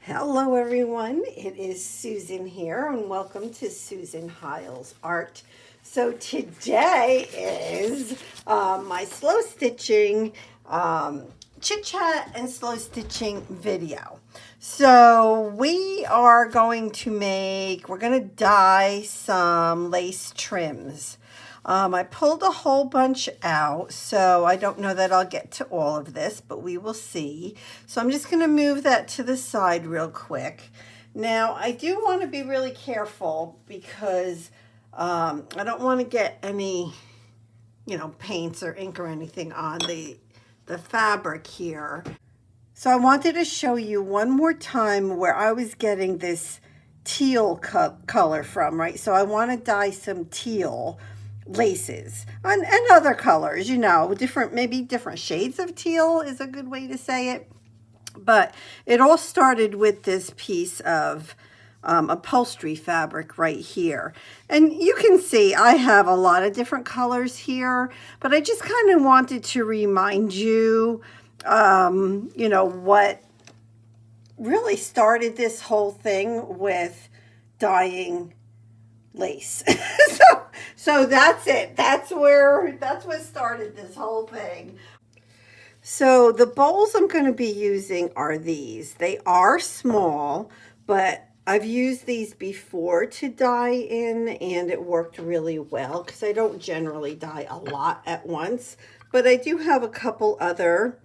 Hello everyone, it is Susan here and welcome to Susan Hiles Art. So today is my slow stitching chit chat and slow stitching video. So we're going to dye some lace trims. I pulled a whole bunch out, so I don't know that I'll get to all of this, but we will see. So I'm just going to move that to the side real quick. Now, I do want to be really careful because I don't want to get any, paints or ink or anything on the fabric here. So I wanted to show you one more time where I was getting this teal color from, right? So I want to dye some teal laces and other colors, maybe different shades of teal is a good way to say it. But it all started with this piece of upholstery fabric right here. And you can see I have a lot of different colors here, but I just kind of wanted to remind you, what really started this whole thing with dyeing lace. so that's it. That's what started this whole thing. So the bowls I'm going to be using are these. They are small, but I've used these before to dye in and it worked really well because I don't generally dye a lot at once, but I do have a couple other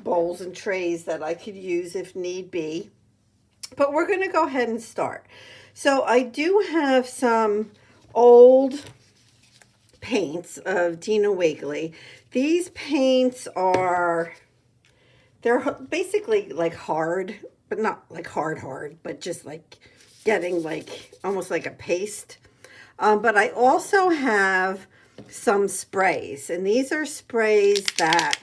bowls and trays that I could use if need be. But we're going to go ahead and start. So I do have some old paints of Dina Wiggly. These paints they're basically like hard, but not like hard, but just like getting like almost like a paste. But I also have some sprays, and these are sprays that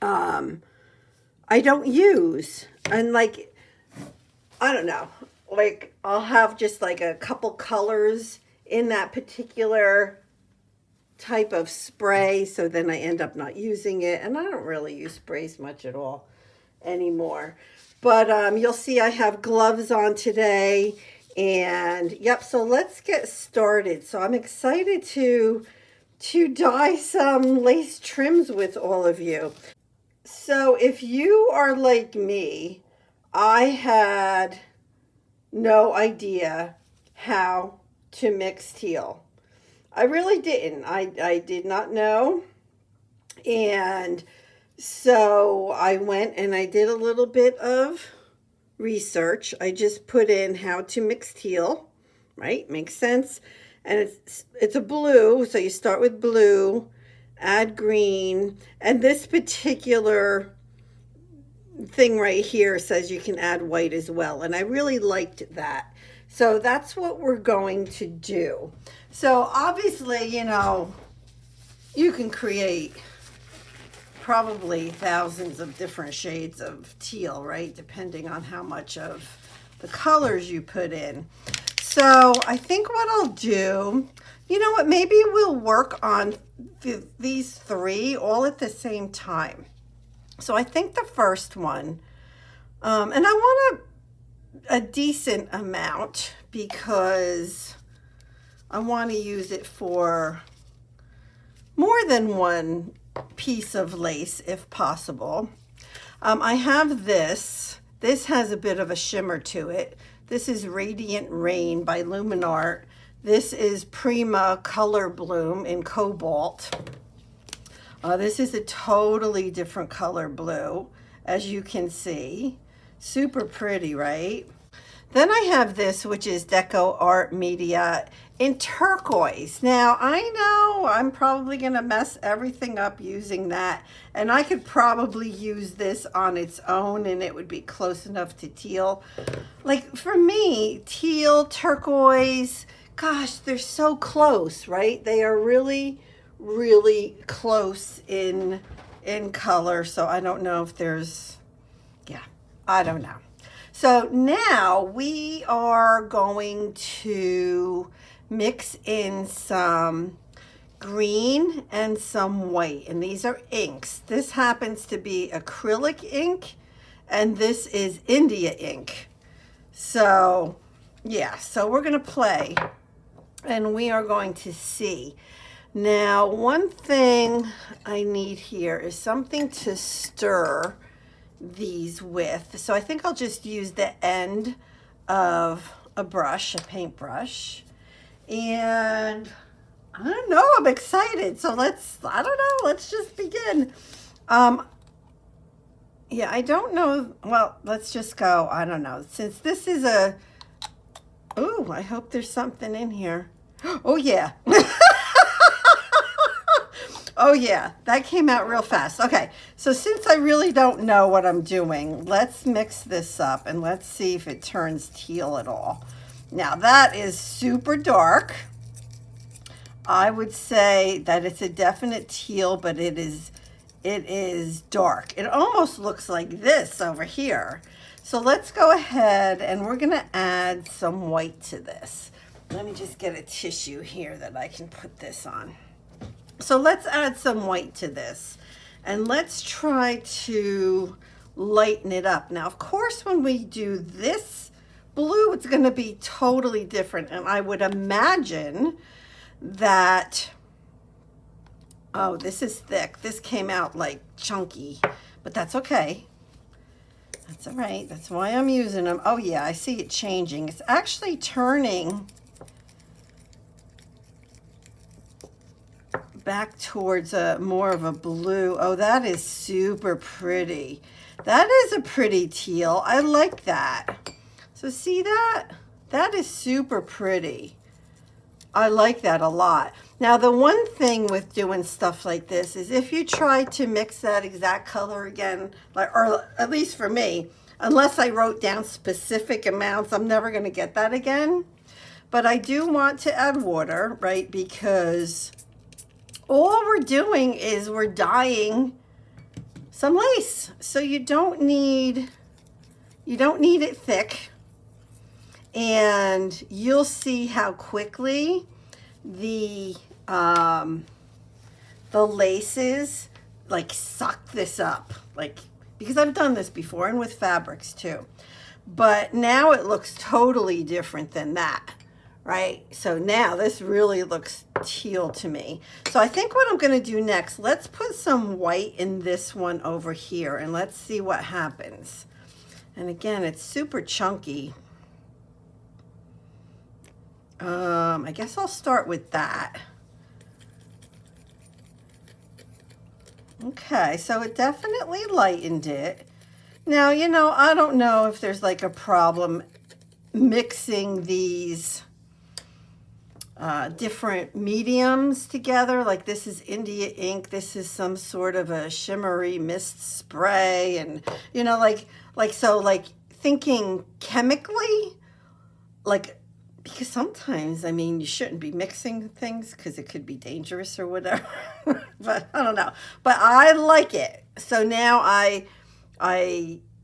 I don't use. And I don't know, I'll have just like a couple colors in that particular type of spray, so then I end up not using it, and I don't really use sprays much at all anymore. But you'll see I have gloves on today, and yep, so let's get started. So I'm excited to dye some lace trims with all of you. So if you are like me, I had no idea how to mix teal. I really didn't. I did not know. And so I went and I did a little bit of research. I just put in how to mix teal, right? Makes sense. And it's a blue, so you start with blue, add green, and this particular thing right here says you can add white as well, and I really liked that. So that's what we're going to do. So obviously, you can create probably thousands of different shades of teal, right? Depending on how much of the colors you put in. So I think what I'll do, maybe we'll work on these three all at the same time. So I think the first one, and I want a decent amount because I want to use it for more than one piece of lace if possible. I have this. This has a bit of a shimmer to it. This is Radiant Rain by Luminart. This is Prima Color Bloom in Cobalt. This is a totally different color blue, as you can see. Super pretty, right? Then I have this, which is Deco Art Media in turquoise. Now, I know I'm probably going to mess everything up using that, and I could probably use this on its own, and it would be close enough to teal. Like, for me, teal, turquoise, gosh, they're so close, right? They are really close in color, so I don't know if there's, I don't know. So now we are going to mix in some green and some white, and these are inks. This happens to be acrylic ink, and this is India ink. So yeah, so we're gonna play and we are going to see. Now, one thing I need here is something to stir these with. So I think I'll just use the end of a brush, a paintbrush. And I don't know, I'm excited. So let's just begin. Yeah, I don't know. Well, let's just go. I don't know. Since this is a, oh, I hope there's something in here. Oh yeah. Oh yeah, that came out real fast. Okay, so since I really don't know what I'm doing, let's mix this up and let's see if it turns teal at all. Now that is super dark. I would say that it's a definite teal, but it is dark. It almost looks like this over here. So let's go ahead and we're gonna add some white to this. Let me just get a tissue here that I can put this on. So let's add some white to this and let's try to lighten it up. Now, of course, when we do this blue, it's going to be totally different. And I would imagine that, oh, this is thick. This came out like chunky, but that's okay. That's all right. That's why I'm using them. Oh yeah, I see it changing. It's actually turning back towards a more of a blue. Oh, that is super pretty. That is a pretty teal. I like that. So see that? That is super pretty. I like that a lot. Now, the one thing with doing stuff like this is if you try to mix that exact color again, like, or at least for me, unless I wrote down specific amounts, I'm never going to get that again. But I do want to add water, right? Because all we're doing is we're dyeing some lace. So you don't need it thick. And you'll see how quickly the laces like suck this up, like, because I've done this before and with fabrics too. But now it looks totally different than that. Right? So now this really looks teal to me. So I think what I'm going to do next, let's put some white in this one over here and let's see what happens. And again, it's super chunky. I guess I'll start with that. Okay, so it definitely lightened it. Now, you know, I don't know if there's like a problem mixing these different mediums together. Like this is India ink, this is some sort of a shimmery mist spray, and you know, like thinking chemically, like, because sometimes, I mean, you shouldn't be mixing things because it could be dangerous or whatever. But I don't know, but I like it. So now I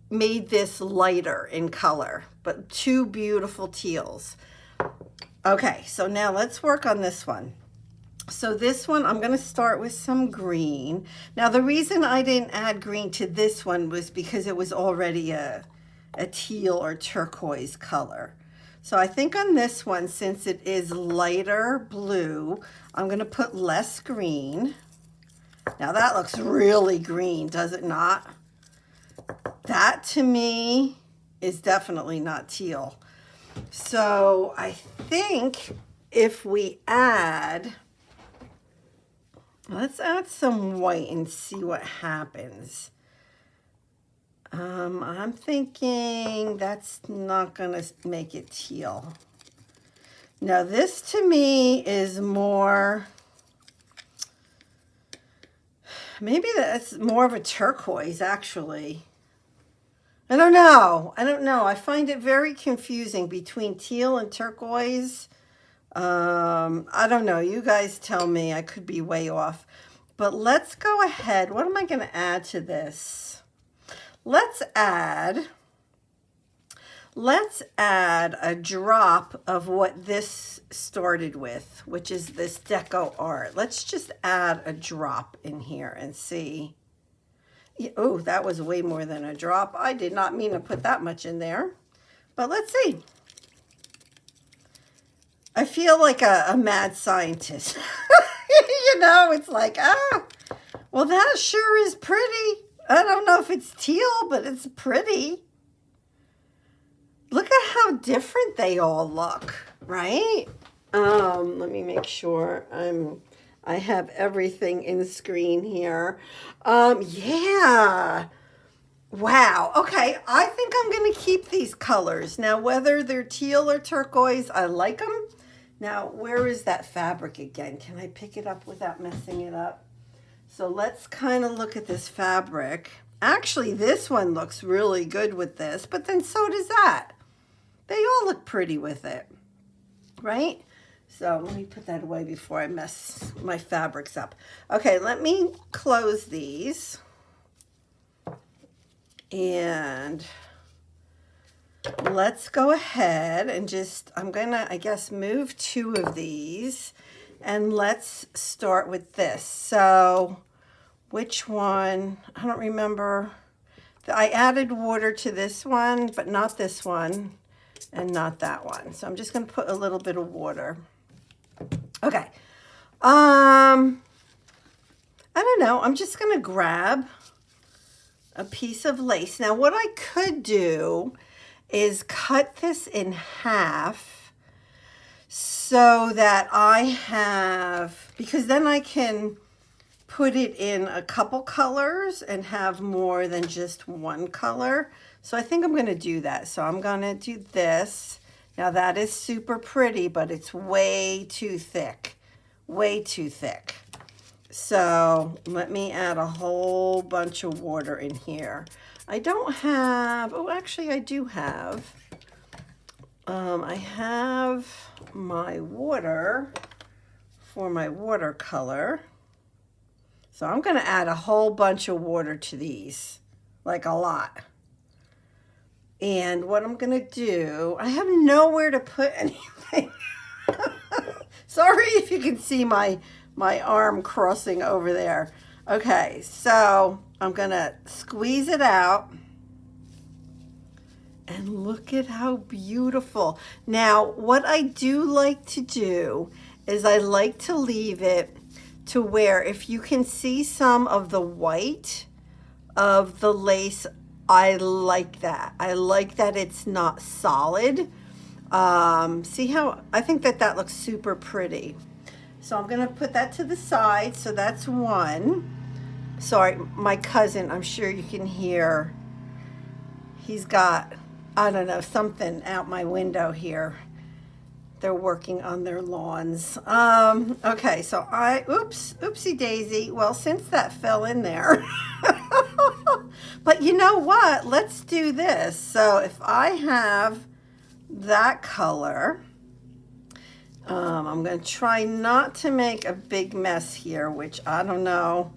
made this lighter in color, but two beautiful teals. Okay, so now let's work on this one. So this one, I'm going to start with some green. Now, the reason I didn't add green to this one was because it was already a teal or turquoise color. So I think on this one, since it is lighter blue, I'm going to put less green. Now, that looks really green, does it not? That, to me, is definitely not teal. So I think if we add, let's add some white and see what happens. I'm thinking that's not gonna make it teal. Now this to me is more, maybe that's more of a turquoise actually. I don't know. I find it very confusing between teal and turquoise. I don't know. You guys tell me. I could be way off. But let's go ahead. What am I going to add to this? Let's add let's add a drop of what this started with, which is this deco art. Let's just add a drop in here and see. Oh, that was way more than a drop. I did not mean to put that much in there, but let's see. I feel like a mad scientist. You know, it's like, well, that sure is pretty. I don't know if it's teal, but it's pretty. Look at how different they all look, right? Let me make sure I have everything in screen here. Yeah. Wow. Okay, I think I'm going to keep these colors. Now, whether they're teal or turquoise, I like them. Now, where is that fabric again? Can I pick it up without messing it up? So let's kind of look at this fabric. Actually, this one looks really good with this, but then so does that. They all look pretty with it, right? So let me put that away before I mess my fabrics up. Okay, let me close these. And let's go ahead and just, I'm gonna, I guess, move 2 of these. And let's start with this. So which one? I don't remember. I added water to this one, but not this one. And not that one. So I'm just going to put a little bit of water. Okay. I don't know. I'm just going to grab a piece of lace. Now, what I could do is cut this in half so that I have, because then I can put it in a couple colors and have more than just one color. So I think I'm going to do that. So I'm going to do this. Now that is super pretty, but it's way too thick. Way too thick. So let me add a whole bunch of water in here. I don't have, oh, actually I do have. I have my water for my watercolor. So I'm going to add a whole bunch of water to these, like a lot. And what I'm going to do, I have nowhere to put anything. Sorry if you can see my arm crossing over there. Okay, so I'm going to squeeze it out. And look at how beautiful. Now, what I do like to do is I like to leave it to where if you can see some of the white of the lace, I like that. I like that it's not solid. See how, I think that looks super pretty. So I'm going to put that to the side. So that's one. Sorry, my cousin, I'm sure you can hear. He's got, I don't know, something out my window here. They're working on their lawns. Okay, so oopsie daisy. Well, since that fell in there. But you know what? Let's do this. So if I have that color, I'm going to try not to make a big mess here, which I don't know.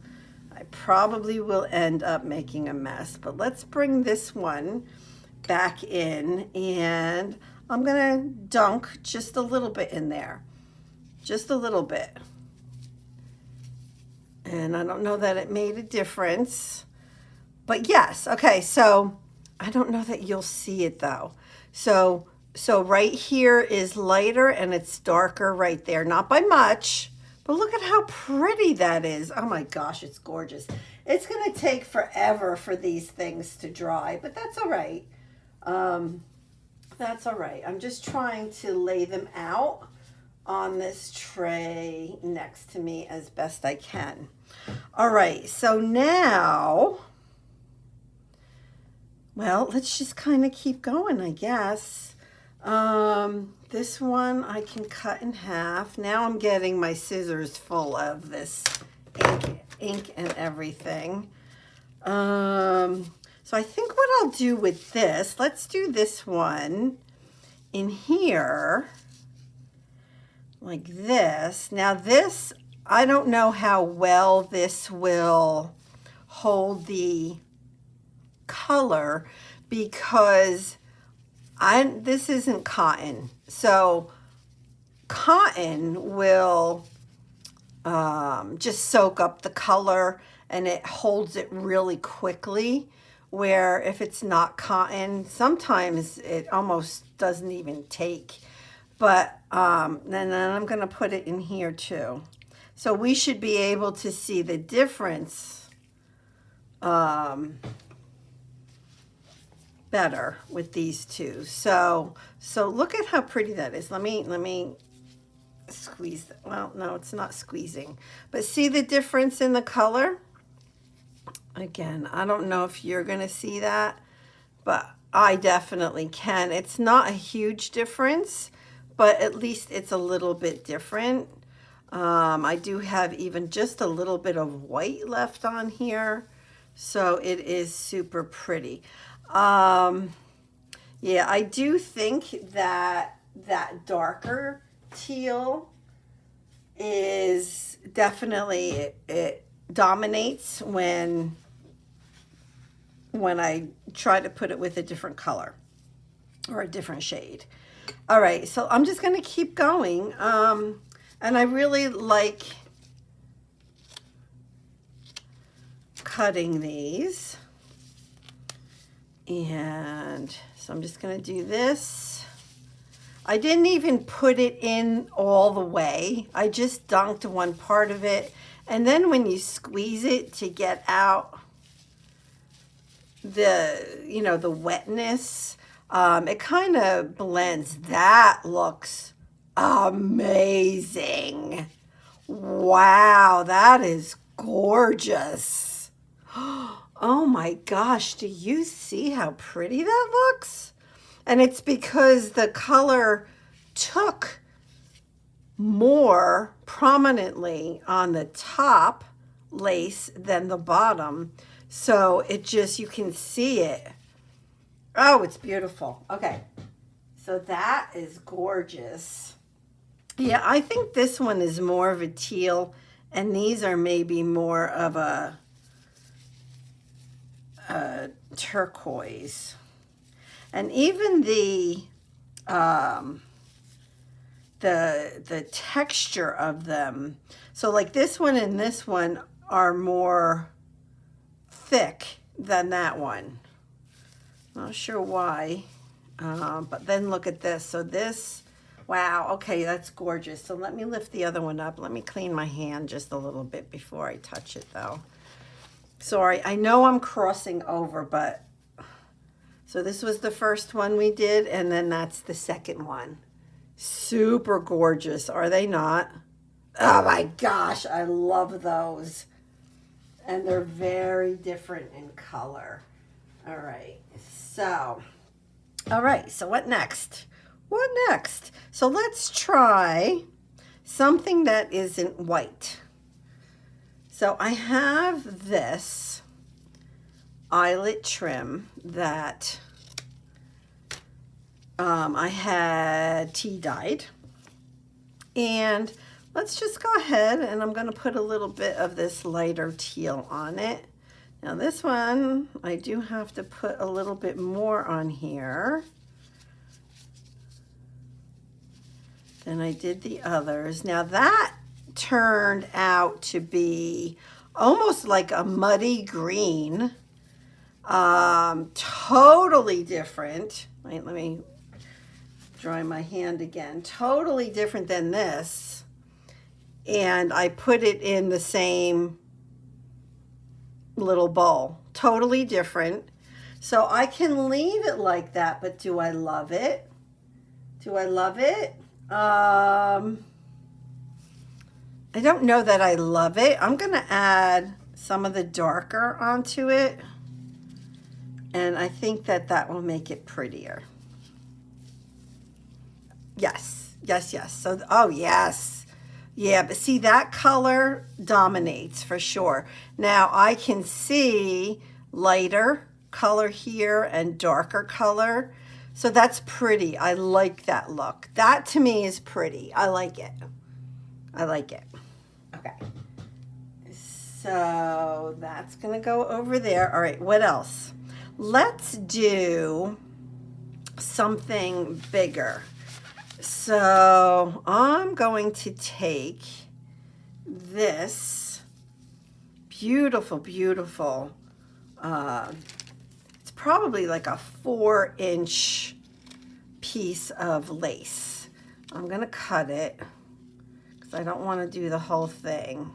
I probably will end up making a mess. But let's bring this one back in, and I'm going to dunk just a little bit in there. Just a little bit. And I don't know that it made a difference. But yes, okay, so I don't know that you'll see it though. So right here is lighter and it's darker right there. Not by much, but look at how pretty that is. Oh my gosh, it's gorgeous. It's going to take forever for these things to dry, but that's all right. That's all right. I'm just trying to lay them out on this tray next to me as best I can. All right, so now, well, let's just kind of keep going, I guess. This one I can cut in half. Now I'm getting my scissors full of this ink and everything. So I think what I'll do with this, let's do this one in here like this. Now this, I don't know how well this will hold the color because this isn't cotton. So cotton will just soak up the color and it holds it really quickly. Where if it's not cotton, sometimes it almost doesn't even take. But then I'm going to put it in here too. So we should be able to see the difference better with these two. So look at how pretty that is. Let me squeeze that. Well, no, it's not squeezing. But see the difference in the color? Again, I don't know if you're going to see that, but I definitely can. It's not a huge difference, but at least it's a little bit different. I do have even just a little bit of white left on here, so it is super pretty. Yeah, I do think that that darker teal is definitely, it dominates when I try to put it with a different color or a different shade. All right, so I'm just going to keep going. And I really like cutting these. And so I'm just going to do this. I didn't even put it in all the way. I just dunked one part of it. And then when you squeeze it to get out the wetness, it kind of blends. That looks amazing. Wow, that is gorgeous. Oh my gosh, do you see how pretty that looks? And it's because the color took more prominently on the top lace than the bottom. So it just, you can see it. Oh, it's beautiful. Okay, so that is gorgeous. Yeah, I think this one is more of a teal, and these are maybe more of a turquoise. And even the texture of them. So like this one and this one are more thick than that one. Not sure why, but then look at this. So this, wow, okay, that's gorgeous. So let me lift the other one up. Let me clean my hand just a little bit before I touch it though. Sorry, I know I'm crossing over, but so this was the first one we did, and then that's the second one. Super gorgeous, are they not? Oh my gosh, I love those. And they're very different in color. All right, so what next? What next? So let's try something that isn't white. So I have this eyelet trim that I had tea dyed, and let's just go ahead and I'm going to put a little bit of this lighter teal on it. Now this one, I do have to put a little bit more on here than I did the others. Now that turned out to be almost like a muddy green, totally different. Wait, let me dry my hand again. Totally different than this. And I put it in the same little bowl. Totally different. So I can leave it like that, but do I love it? Do I love it? I don't know that I love it. I'm going to add some of the darker onto it. And I think that that will make it prettier. Yes, yes, yes. So, oh, yes. Yeah, but see, that color dominates for sure. Now, I can see lighter color here and darker color. So that's pretty. I like that look. That to me is pretty. I like it. I like it. Okay. So that's going to go over there. All right, what else? Let's do something bigger. So I'm going to take this beautiful, beautiful, it's probably like a 4-inch piece of lace. I'm gonna cut it because I don't want to do the whole thing.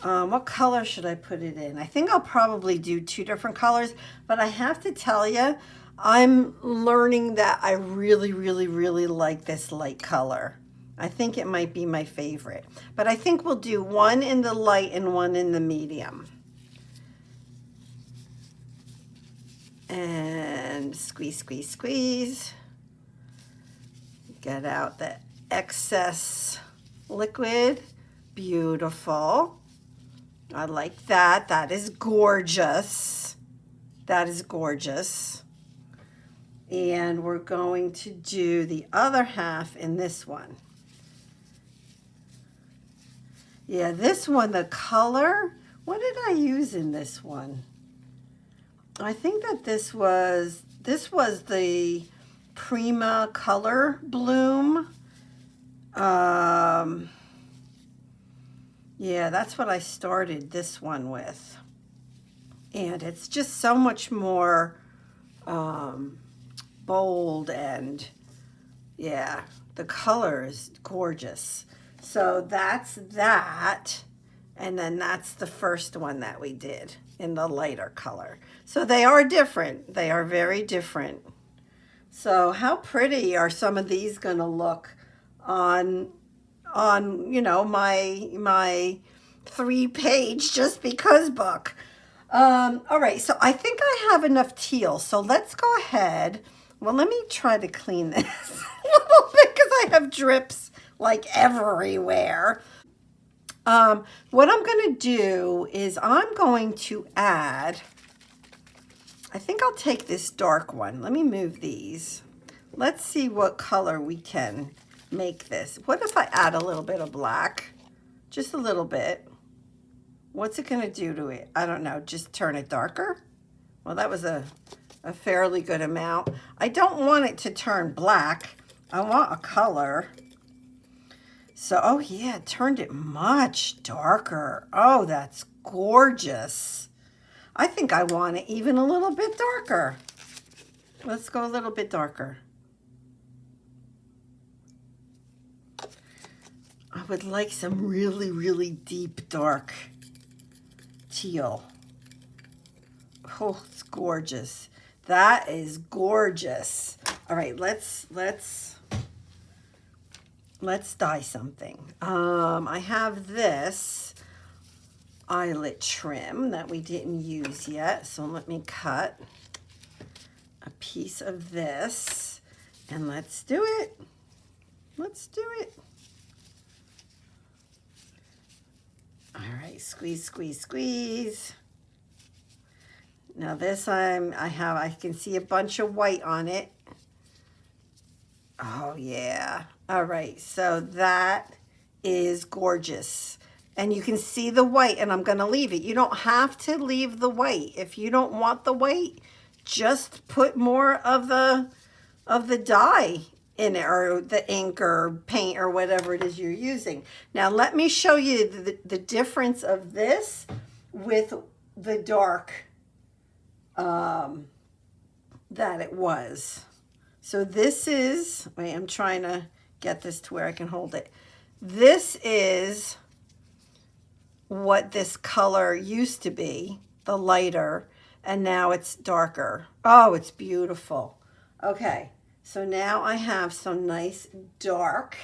What color should I put it in? I think I'll probably do 2 different colors, but I have to tell you, I'm learning that I really, really, really like this light color. I think it might be my favorite, but I think we'll do one in the light and one in the medium. And squeeze, squeeze, squeeze. Get out the excess liquid. Beautiful. I like that. That is gorgeous. That is gorgeous. And we're going to do the other half in this one. Yeah, this one, the color, what did I use in this one? I think that this was the Prima Color Bloom. Yeah, that's what I started this one with. And it's just so much more bold, and yeah, the color is gorgeous. So that's that. And then that's the first one that we did in the lighter color. So they are different. They are very different. So how pretty are some of these going to look on you know, my 3-page Just Because book. All right, so I think I have enough teal. So let's go ahead. Well, let me try to clean this a little bit because I have drips like everywhere. What I'm going to do is I'm going to add, I think I'll take this dark one. Let me move these. Let's see what color we can make this. What if I add a little bit of black? Just a little bit. What's it going to do to it? I don't know. Just turn it darker? Well, that was a fairly good amount. I don't want it to turn black. I want a color. So, oh yeah, it turned it much darker. Oh, that's gorgeous. I think I want it even a little bit darker. Let's go a little bit darker. I would like some really, really deep dark teal. Oh, it's gorgeous. That is gorgeous. All right, let's dye something. I have this eyelet trim that we didn't use yet, so let me cut a piece of this and let's do it. Let's do it. All right, squeeze, squeeze, squeeze. Now this I can see a bunch of white on it. Oh yeah. All right, so that is gorgeous. And you can see the white, and I'm gonna leave it. You don't have to leave the white. If you don't want the white, just put more of the dye in it, or the ink or paint or whatever it is you're using. Now let me show you the difference of this with the dark that it was. So this is, wait, I'm trying to get this to where I can hold it. This is what this color used to be, the lighter, and now it's darker. Oh, it's beautiful. Okay. So now I have some nice dark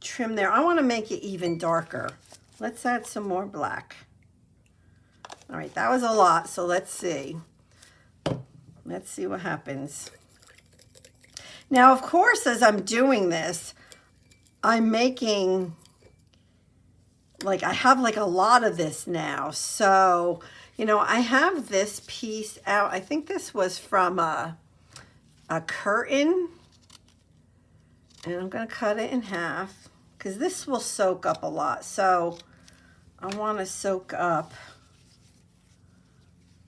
trim there. I want to make it even darker. Let's add some more black. All right, that was a lot, so let's see. Let's see what happens. Now, of course, as I'm doing this, I'm making, like, I have like a lot of this now. So, you know, I have this piece out. I think this was from a curtain. And I'm going to cut it in half because this will soak up a lot. So I want to soak up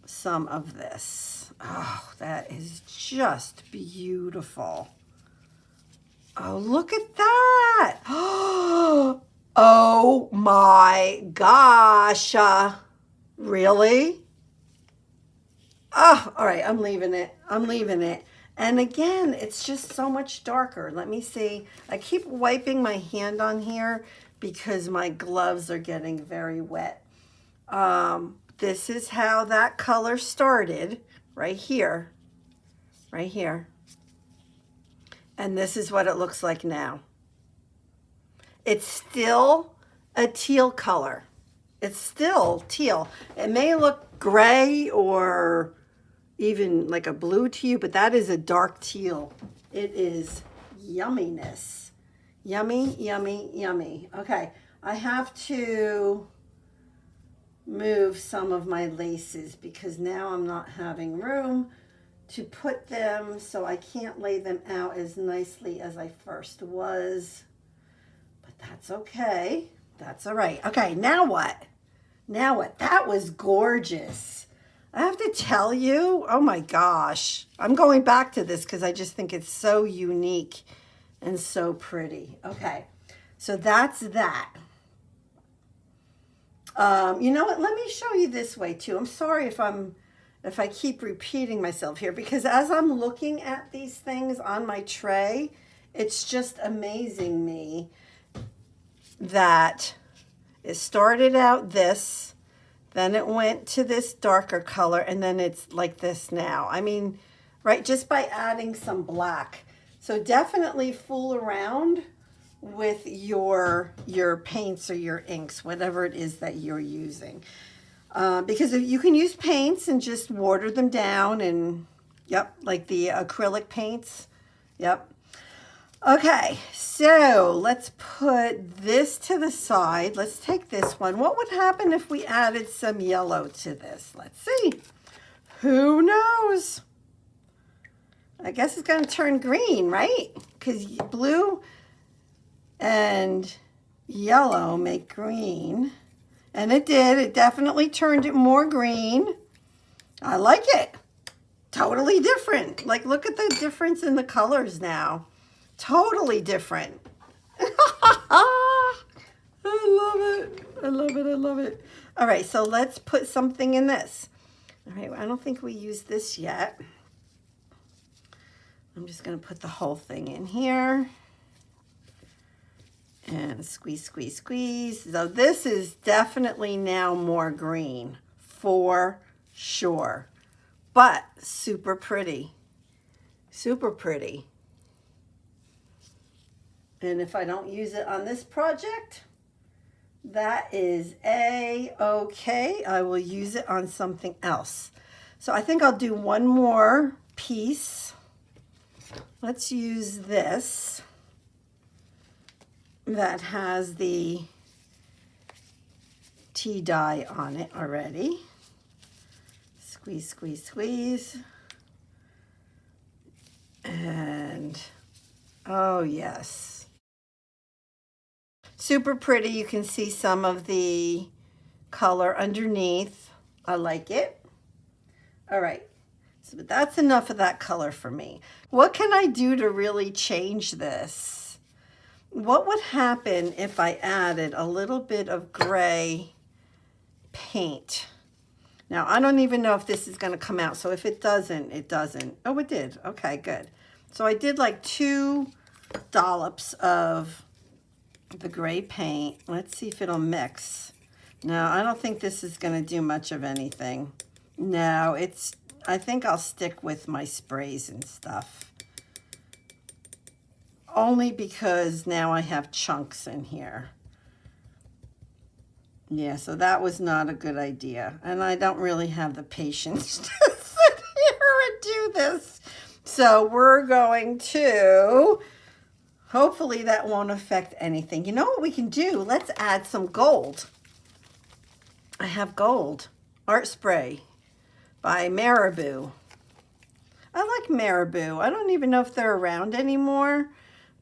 some of this. Oh, that is just beautiful. Oh, look at that. Oh my gosh. Really? Oh, all right, I'm leaving it. I'm leaving it. And again, it's just so much darker. Let me see. I keep wiping my hand on here because my gloves are getting very wet. This is how that color started, right here. Right here. And this is what it looks like now. It's still a teal color. It's still teal. It may look gray or even like a blue to you, but that is a dark teal. It is yumminess. Yummy, yummy, yummy. Okay, I have to move some of my laces because now I'm not having room to put them, so I can't lay them out as nicely as I first was. But that's okay. That's all right. Okay, now what? Now what? That was gorgeous. I have to tell you, oh my gosh. I'm going back to this because I just think it's so unique and so pretty. Okay, so that's that. You know what? Let me show you this way too. I'm sorry if I keep repeating myself here, because as I'm looking at these things on my tray, it's just amazing me that it started out this, then it went to this darker color, and then it's like this now. I mean, right, just by adding some black. So definitely fool around with your paints or your inks, whatever it is that you're using. Because if you can use paints and just water them down and, yep, like the acrylic paints. Yep. Okay, so let's put this to the side. Let's take this one. What would happen if we added some yellow to this? Let's see. Who knows? I guess it's going to turn green, right? Because blue and yellow make green. And it did. It definitely turned it more green. I like it. Totally different. Like, look at the difference in the colors now. Totally different. I love it. I love it. I love it. All right, so let's put something in this. All right, I don't think we used this yet. I'm just going to put the whole thing in here. And squeeze, squeeze, squeeze. So this is definitely now more green, for sure. But super pretty. Super pretty. And if I don't use it on this project, that is A-okay. I will use it on something else. So I think I'll do one more piece. Let's use this that has the tea dye on it already. Squeeze, squeeze, squeeze. And, oh yes. Super pretty. You can see some of the color underneath. I like it. All right. So that's enough of that color for me. What can I do to really change this? What would happen if I added a little bit of gray paint? Now, I don't even know if this is going to come out. So if it doesn't, it doesn't. Oh, it did. Okay, good. So I did like 2 dollops of the gray paint. Let's see if it'll mix. No, I don't think this is going to do much of anything. No, I think I'll stick with my sprays and stuff. Only because now I have chunks in here. Yeah, so that was not a good idea. And I don't really have the patience to sit here and do this. So we're going to, hopefully that won't affect anything. You know what we can do? Let's add some gold. I have gold. Art Spray by Marabou. I like Marabou. I don't even know if they're around anymore.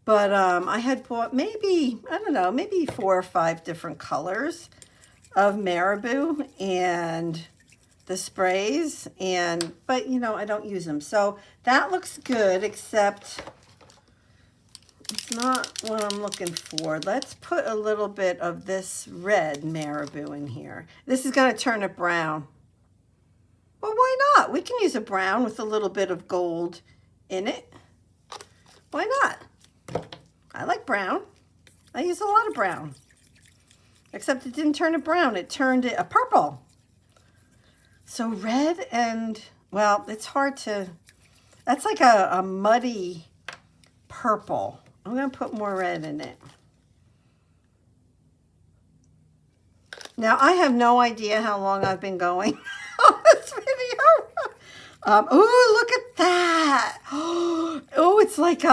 But I had bought maybe, I don't know, maybe 4 or 5 different colors of Marabou. And the sprays, but you know, I don't use them. So that looks good, except it's not what I'm looking for. Let's put a little bit of this red marabou in here. This is going to turn it brown. Well, why not? We can use a brown with a little bit of gold in it. Why not? I like brown. I use a lot of brown. Except it didn't turn it brown. It turned it a purple. So red and, well, it's hard to, that's like a muddy purple. I'm going to put more red in it. Now, I have no idea how long I've been going on this video. Ooh, look at that. Oh, it's like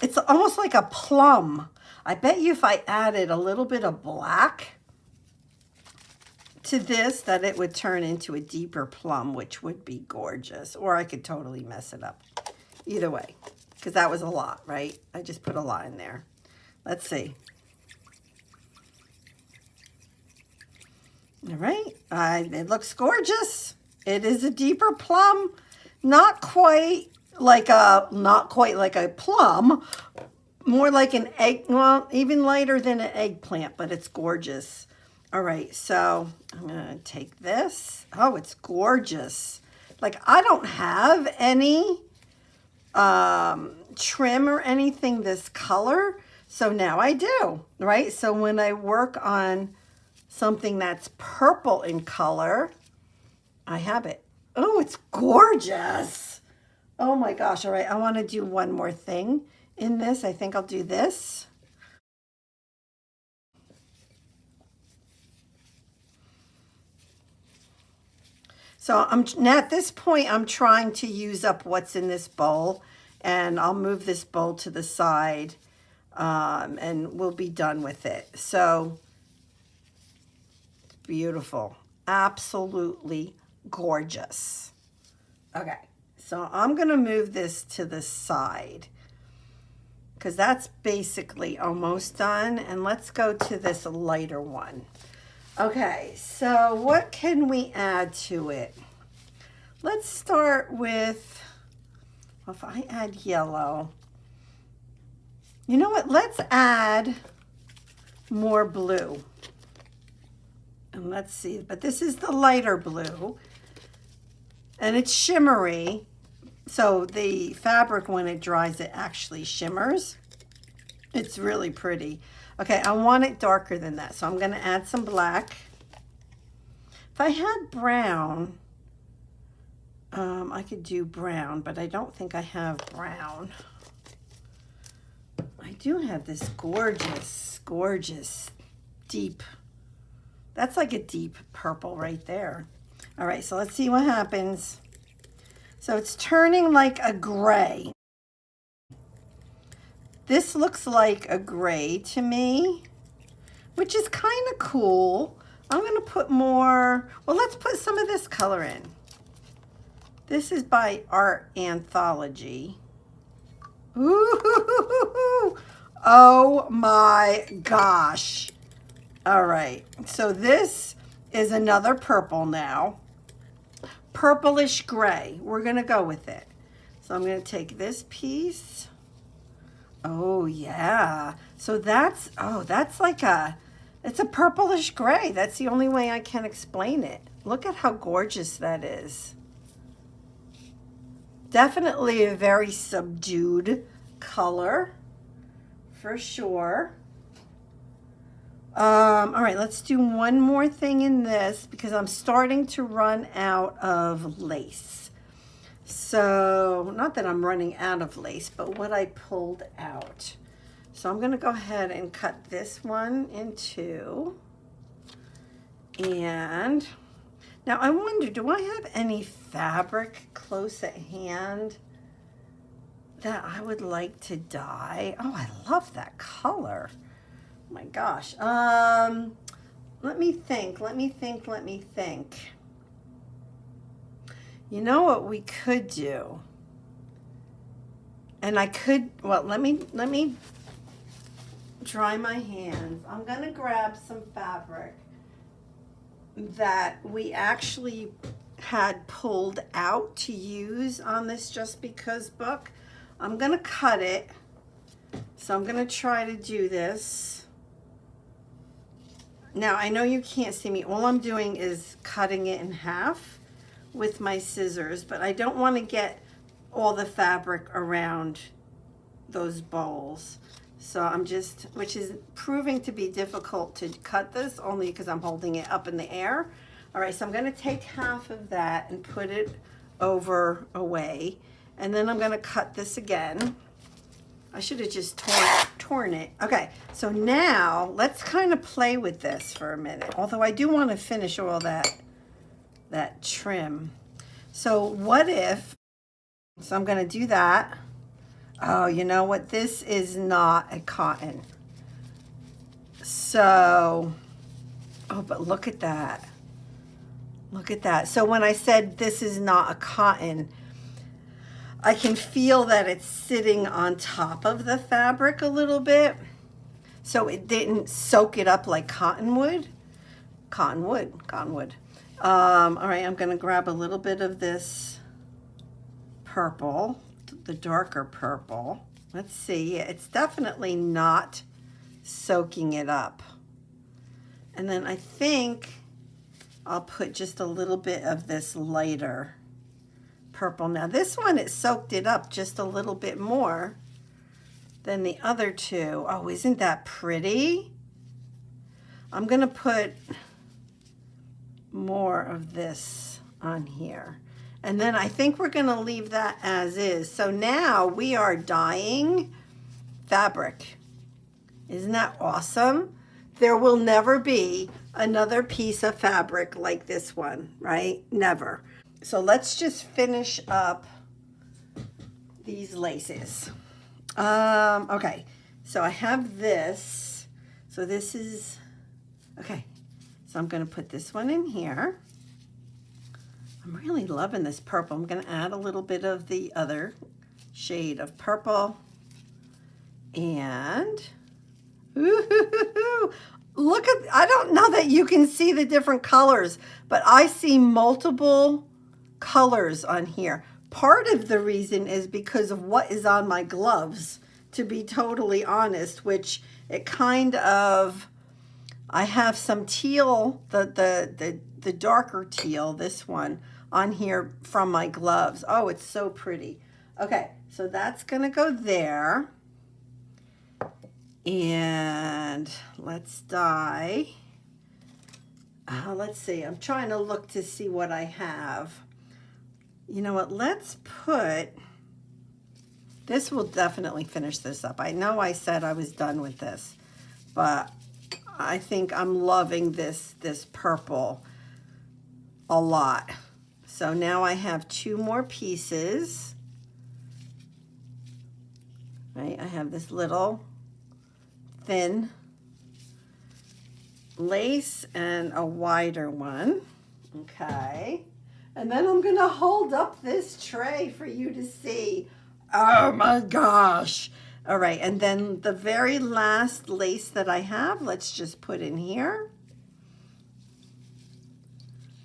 it's almost like a plum. I bet you if I added a little bit of black to this, that it would turn into a deeper plum, which would be gorgeous. Or I could totally mess it up. Either way. Because that was a lot, right? I just put a lot in there. Let's see. All right. It looks gorgeous. It is a deeper plum. Not quite like a plum. More like an egg. Well, even lighter than an eggplant, but it's gorgeous. All right. So I'm going to take this. Oh, it's gorgeous. Like, I don't have any trim or anything this color, so now I do, right? So when I work on something that's purple in color, I have it. Oh, it's gorgeous. Oh my gosh. All right, I want to do one more thing in this. I think I'll do this. So now at this point, I'm trying to use up what's in this bowl, and I'll move this bowl to the side, and we'll be done with it. So beautiful, absolutely gorgeous. Okay, so I'm gonna move this to the side because that's basically almost done, and let's go to this lighter one. Okay, so what can we add to it? Let's start with, well, if I add yellow, you know what? Let's add more blue. And let's see, but this is the lighter blue, and it's shimmery. So the fabric, when it dries, it actually shimmers. It's really pretty. Okay, I want it darker than that, so I'm going to add some black. If I had brown, I could do brown, but I don't think I have brown. I do have this gorgeous, gorgeous, deep, that's like a deep purple right there. All right, so let's see what happens. So it's turning like a gray. This looks like a gray to me, which is kind of cool. I'm going to put more, well, let's put some of this color in. This is by Art Anthology. Ooh, oh my gosh. All right, so this is another purple now. Purplish gray. We're going to go with it. So I'm going to take this piece. Oh, yeah. So that's, oh, that's like it's a purplish gray. That's the only way I can explain it. Look at how gorgeous that is. Definitely a very subdued color, for sure. All right, let's do one more thing in this because I'm starting to run out of lace. So, not that I'm running out of lace, but what I pulled out. So I'm going to go ahead and cut this one in two. And now I wonder, do I have any fabric close at hand that I would like to dye? Oh, I love that color. Oh my gosh. Let me think. You know what we could do? And I could, well, let me dry my hands. I'm going to grab some fabric. that we actually had pulled out to use on this Just Because book. I'm going to cut it. So I'm going to try to do this. Now, I know you can't see me. All I'm doing is cutting it in half with my scissors, but I don't want to get all the fabric around those bowls. So I'm just, which is proving to be difficult to cut this only because I'm holding it up in the air. All right, so I'm going to take half of that and put it over away. And then I'm going to cut this again. I should have just torn it. Okay, so now let's kind of play with this for a minute. Although I do want to finish all that trim. So what if, so I'm going to do that. Oh, you know what? This is not a cotton. So, oh, but look at that. Look at that. So when I said this is not a cotton, I can feel that it's sitting on top of the fabric a little bit. So it didn't soak it up like cotton would. Cotton wood. All right, I'm going to grab a little bit of this purple, the darker purple. Let's see. It's definitely not soaking it up. And then I think I'll put just a little bit of this lighter purple. Now this one, it soaked it up just a little bit more than the other two. Oh, isn't that pretty? I'm going to put more of this on here. And then I think we're going to leave that as is. So now we are dyeing fabric. Isn't that awesome? There will never be another piece of fabric like this one, right? Never. So let's just finish up these laces. Okay, so I have this. So this is, okay. So I'm going to put this one in here. I'm really loving this purple. I'm going to add a little bit of the other shade of purple. And, ooh, look at, I don't know that you can see the different colors, but I see multiple colors on here. Part of the reason is because of what is on my gloves, to be totally honest, which it kind of, I have some teal, the darker teal, this one, on here from my gloves. Oh, it's so pretty. Okay, so that's going to go there. And let's dye. Let's see. I'm trying to look to see what I have. You know what? Let's put, this will definitely finish this up. I know I said I was done with this, but I think I'm loving this purple a lot. So now I have two more pieces. Right? I have this little thin lace and a wider one. Okay. And then I'm going to hold up this tray for you to see. Oh my gosh. All right. And then the very last lace that I have, let's just put in here.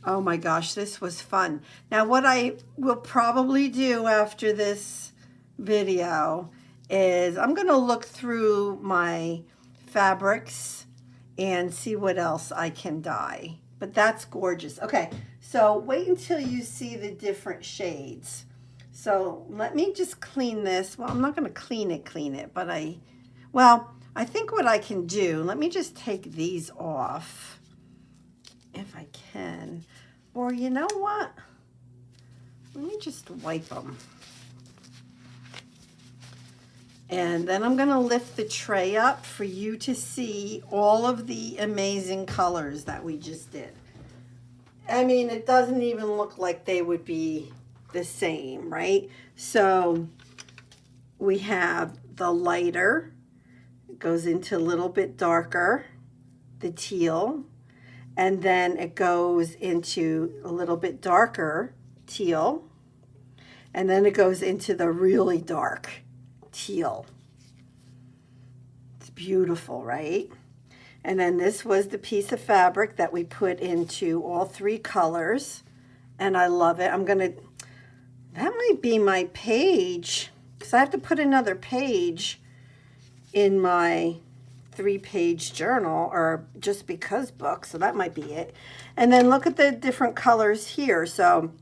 Oh my gosh, this was fun. Now what I will probably do after this video is I'm going to look through my fabrics and see what else I can dye. But that's gorgeous. Okay, so wait until you see the different shades. So let me just clean this. Well, I'm not going to clean it, but I think what I can do, let me just take these off if I can. Or you know what? Let me just wipe them. And then I'm going to lift the tray up for you to see all of the amazing colors that we just did. I mean, it doesn't even look like they would be the same, right? So we have the lighter, it goes into a little bit darker, the teal, and then it goes into a little bit darker teal, and then it goes into the really dark teal. It's beautiful, right? And then this was the piece of fabric that we put into all 3 colors. And I love it. That might be my page, because I have to put another page in my 3-page journal, or Just Because book, so that might be it. And then look at the different colors here. So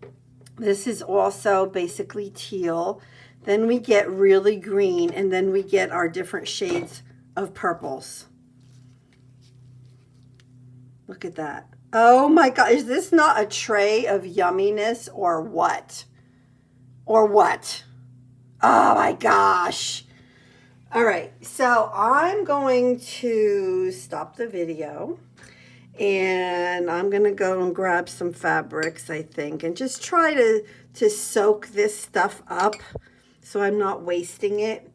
this is also basically teal. Then we get really green, and then we get our different shades of purples. Look at that. Oh my God, is this not a tray of yumminess or what? Or what? Oh my gosh. All right, so I'm going to stop the video, and I'm going to go and grab some fabrics, I think, and just try to soak this stuff up so I'm not wasting it.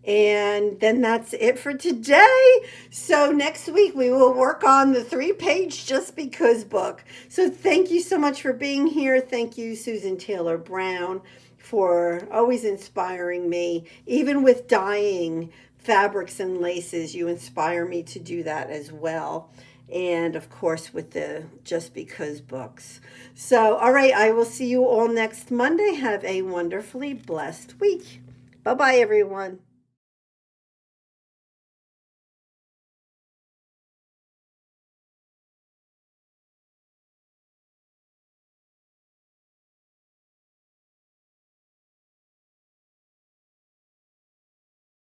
And then that's it for today. So next week we will work on the 3-page Just Because book. So thank you so much for being here. Thank you, Susan Taylor Brown, for always inspiring me. Even with dyeing fabrics and laces, you inspire me to do that as well. And of course with the Just Because books. So, all right, I will see you all next Monday. Have a wonderfully blessed week. Bye-bye, everyone.